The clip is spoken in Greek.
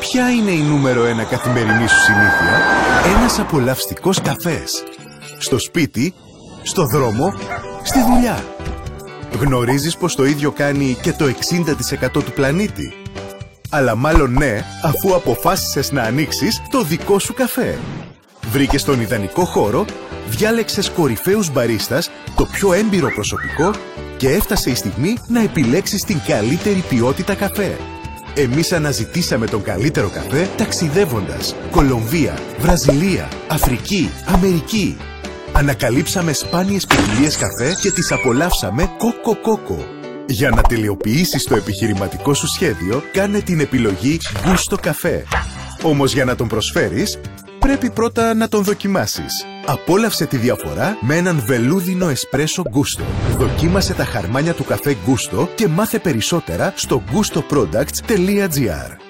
Ποια είναι η νούμερο 1 καθημερινή σου συνήθεια? Ένας απολαυστικός καφές. Στο σπίτι, στο δρόμο, στη δουλειά. Γνωρίζεις πως το ίδιο κάνει και το 60% του πλανήτη? Αλλά μάλλον ναι, αφού αποφάσισες να ανοίξεις το δικό σου καφέ. Βρήκες τον ιδανικό χώρο, διάλεξες κορυφαίους μπαρίστας, το πιο έμπειρο προσωπικό και έφτασε η στιγμή να επιλέξεις την καλύτερη ποιότητα καφέ. Εμείς αναζητήσαμε τον καλύτερο καφέ ταξιδεύοντας Κολομβία, Βραζιλία, Αφρική, Αμερική. Ανακαλύψαμε σπάνιες ποικιλίες καφέ και τις απολαύσαμε κόκο-κόκο. Για να τελειοποιήσεις το επιχειρηματικό σου σχέδιο, κάνε την επιλογή Gusto καφέ. Όμως για να τον προσφέρεις, πρέπει πρώτα να τον δοκιμάσεις. Απόλαυσε τη διαφορά με έναν βελούδινο εσπρέσο Gusto. Δοκίμασε τα χαρμάνια του καφέ Gusto και μάθε περισσότερα στο gustoproducts.gr.